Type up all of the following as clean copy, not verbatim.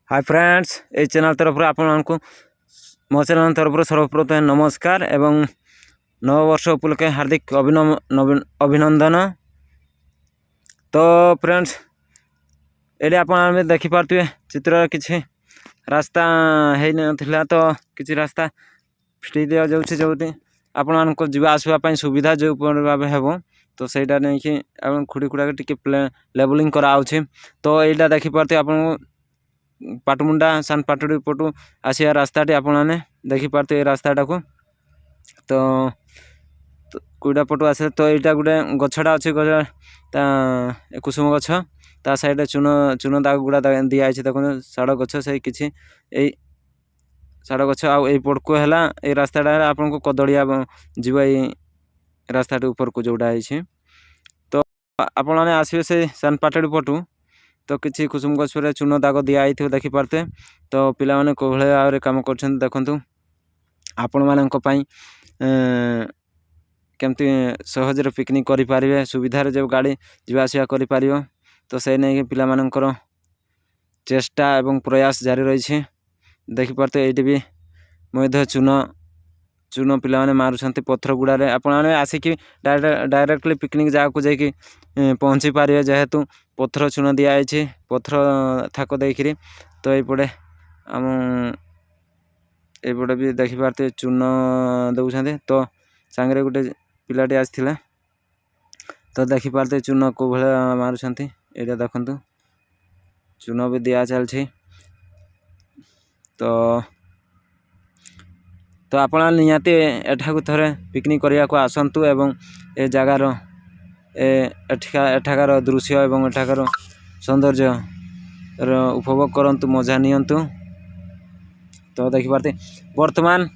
Hi friends ये channel तरफ आपको मो चैनल तरफ सर्वप्रथम नमस्कार एवं नववर्ष उपलक्षे हार्दिक अभिनंदन। तो फ्रेंड्स ये आप देखिपे चित्र किसी रास्ता है ना तो किसी रास्ता फ्री दिया जाऊँगी जो आपको जीवा आसवाई सुविधा जो भाव हे तो सहीटा नहीं कि खुड़ी खुड़ा टी लेवलिंग कराऊँच। तो यहाँ देखिपे आप पाटमुंडा सान पाटुड़ी पटू आसिया रास्ताटी आपने देखिपे रास्ताटा को तो कुईटा पटू आसे तो यहाँ गोटे गछटा अच्छे कुसुम गछ ता साइड चून चून दाग गुड़ा दिखाई देखो शाड़ गछ से किसी शाड़ गछ आड़ को है ये रास्ताटा आपको कदड़िया जीव रास्ता ऊपर को जोड़ा है। तो आपने आसवे से सान पाटुड़ी पटू तो किसी कुसुम गछ चून दाग दिखाई देखिपे तो पिला माने को भाव में कम कर देखु आपण मानी केमती सहज पिकनिक करें सुविधार जो गाड़ी जावासवा कर तो से नहीं पिला मानकर चेष्टा एवं प्रयास जारी रही देखिपे ये भी चून चून पिला माने मारुंट पत्थर गुड़े आपने आसिक डायरेक्टली पिकनिक जगह को जाकि पहुँची पारे जेहेतु पत्थर चून दिखाई पत्थर थाक देकर तो ये आम एपटे भी देखिपे चून दौरान तो सांगे गोटे पिलाटी आसला तो देखिपे चून को भाया मारुंट ये देखु चून भी दिया चलती तो आप निहाती एठाकू थरे पिकनिक करने को आसतु एवं ए जगार एठाकार दृश्य एवं एठाकार सौंदर्य उपभोग करंतु मजा नियंतु। तो देखिपे वर्तमान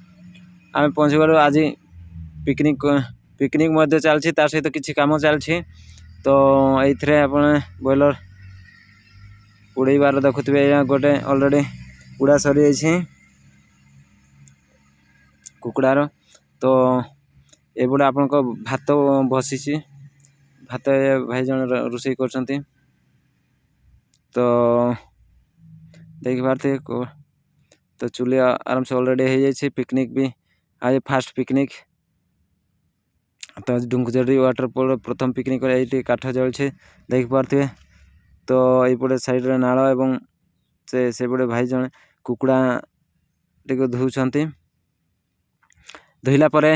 आम पहुँच गलु आज पिकनिक पिकनिक चलती सहित किसी कम चलती तो ये आप बॉयलर उड़ेबार देखुए गोटे अलरेडी उड़ा सरी जाइए कुकड़ार तो एपटे आपण भात बसी भात भाई जन रोषे कर तो देखिपे तो चूल्हे आराम से अलरेडी हो जाए पिकनिक भी आज फास्ट पिकनिक तो डुंगजरी वाटरफॉल प्रथम पिकनिक ये काठ जलछे देखिपे तो ये साइड नाल एवं से भाई जन कुकड़ा टी धोउछंती धोइला परे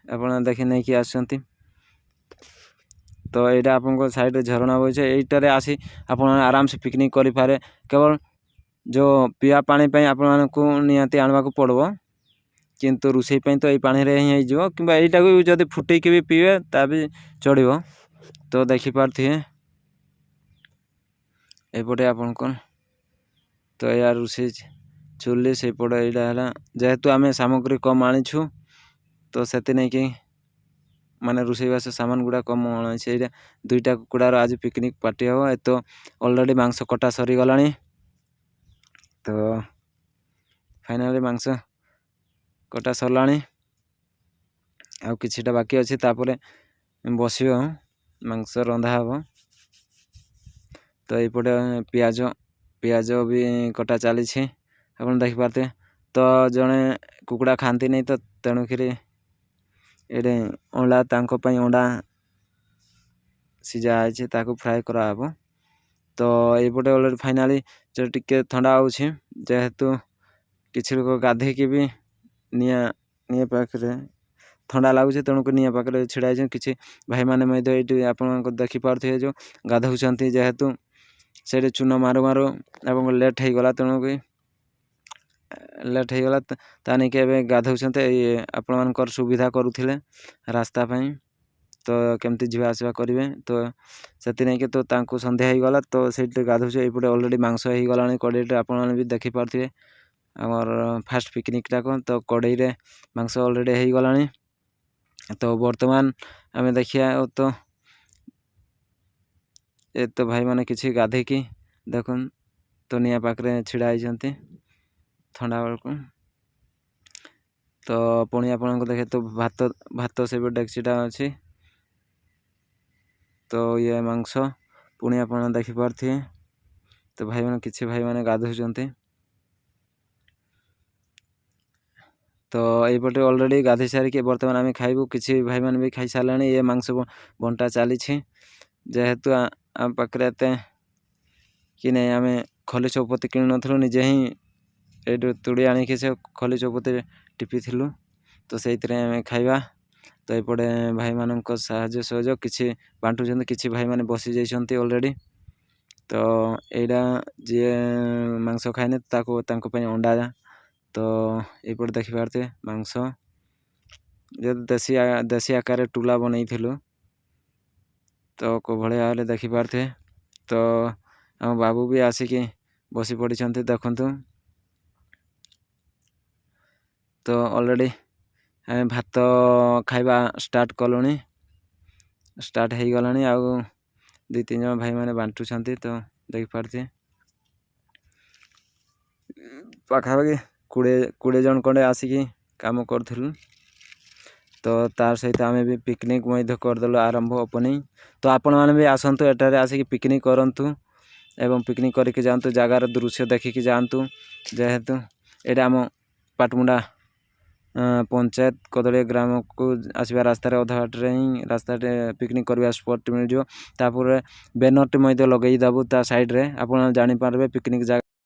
आप देखी नहीं कि आसुँच तो यहाँ आप साइड झरणा बोचे यहीटारे आसी आप आराम से पिकनिक करें केवल जो पीवा पानी आपको निहाती आणवा पड़ो किंतु रोषे तो ये पानी ही हो कि यहीटा जब फुटेक भी पीवे ता भी चढ़ो। तो देखिपे एपटे आपन तो यार रोषे चूल्हे से पड़ यहाँ जेहेतु आम सामग्री कम आनीछू तो से नहीं कि माने रोषेबास सामान गुड़ा कम आना दुईटा कुकड़ार आज पिकनिक पार्टी हम ए तो अलरेडी मांस कटा सरी गला तो फाइनाली मांस कटा सरला आउ किछिटा बाकी अच्छी तापर बस मांस रंधा हम। तो यपटे पियाज पियाज भी कटा चली आप देखिपे तो जड़े कुकड़ा खाती नहीं तो तेणुक ये अंडा अंडा सीझा है फ्राए कराब। तो यपटे अलरेडी फाइनाली जो टिके ठंडा हो जेहेतु किसी लोग गाधे भी निया पाखे ठंडा लगुच तेणुक निया पाखे छिड़ा किसी भाई मैंने ये आप देखिपे जो गाधौं जेहेतु से चून मारु मारु एवं लेट हो गला तेणुक लेट हो गला तानी के गाधौं आपण मान सुविधा करुले रास्ता पाई तो केमती जीवा आसवा करेंगे तो से नहीं कि तो तांको संध्या हो गला तो से गाधौचे ये अलरेडी मांस हो गला कड़े आप भी देखिपे आमर फास्ट पिकनिकटा को तो कड़े मांस अलरेडी हो गला। तो वर्तमान आम देखिया तो ये तो भाई माने किसी गाधे की देखो तो निया पाखे छिड़ा होती ठंडा बेलू तो पुणी आपको देखे तो भात भात से डेक्चीटा अच्छी तो ये मांस पुणी आप देखिपे ତ ଭାଇମାନେ କିଛି ଭାଇମାନେ ଗାଧୋଉଛନ୍ତି। ତ ଏଇପଟେ ଅଲରେଡ଼ି ଗାଧୋଇ ସାରିକି ବର୍ତ୍ତମାନ ଆମେ ଖାଇବୁ। କିଛି ଭାଇମାନେ ବି ଖାଇସାରିଲେଣି। ଏ ମାଂସ ବଣ୍ଟା ଚାଲିଛି। ଯେହେତୁ ଆମ ପାଖରେ ଏତେ କି ନାହିଁ, ଆମେ ଖଲି ଚୌପତି କିଣିନଥିଲୁ, ନିଜେ ହିଁ ଏଇଠୁ ତୁଡ଼ି ଆଣିକି ସେ ଖଲି ଚୌପତି ଟିପିଥିଲୁ। ତ ସେଇଥିରେ ଆମେ ଖାଇବା। ତ ଏପଟେ ଭାଇମାନଙ୍କ ସାହାଯ୍ୟ ସହଯୋଗ କିଛି ବାଣ୍ଟୁଛନ୍ତି, କିଛି ଭାଇମାନେ ବସି ଯାଇଛନ୍ତି ଅଲରେଡ଼ି। ତ ଏଇଟା ଯିଏ ମାଂସ ଖାଇନି ତାଙ୍କ ପାଇଁ ଅଣ୍ଡା। ତ ଏଇପଟେ ଦେଖିପାରୁଥିବେ ମାଂସ, ଯେହେତୁ ଦେଶୀ ଆକାରରେ ଟୁଲା ବନେଇଥିଲୁ, ତ ଭଳିଆ ହେଲେ ଦେଖିପାରୁଥିବେ। ତ ଆମ ବାବୁ ବି ଆସିକି ବସି ପଡ଼ିଛନ୍ତି, ଦେଖନ୍ତୁ। ତ ଅଲରେଡ଼ି ଆମେ ଭାତ ଖାଇବା ଷ୍ଟାର୍ଟ କଲୁଣି, ଷ୍ଟାର୍ଟ ହେଇଗଲାଣି। ଆଉ 2-3 ଜଣ ଭାଇମାନେ ବାଣ୍ଟୁଛନ୍ତି। ତ ଦେଖିପାରୁଥିବେ ପାଖାପାଖି 20 ଜଣ ଖଣ୍ଡେ ଆସିକି କାମ କରୁଥିଲୁ। ତ ତାର ସହିତ ଆମେ ବି ପିକନିକ୍ ମଧ୍ୟ କରିଦେଲୁ ଆରମ୍ଭ ଓପନିଂ। ତ ଆପଣମାନେ ବି ଆସନ୍ତୁ, ଏଠାରେ ଆସିକି ପିକନିକ୍ କରନ୍ତୁ ଏବଂ ପିକନିକ୍ କରିକି ଯାଆନ୍ତୁ, ଜାଗାର ଦୃଶ୍ୟ ଦେଖିକି ଯାଆନ୍ତୁ। ଯେହେତୁ ଏଇଟା ଆମ ପାଟମୁଣ୍ଡା ପଞ୍ଚାୟତ କଦଳୀ ଗ୍ରାମକୁ ଆସିବା ରାସ୍ତାରେ ଅଧା ବାଟରେ ହିଁ ରାସ୍ତାରେ ପିକନିକ୍ କରିବା ସ୍ପଟ୍ଟି ମିଳିଯିବ। ତାପରେ ବ୍ୟାନର୍ଟି ମଧ୍ୟ ଲଗେଇ ଦେବୁ ତା ସାଇଡ଼୍ରେ, ଆପଣ ଜାଣିପାରିବେ ପିକନିକ୍ ଜାଗା।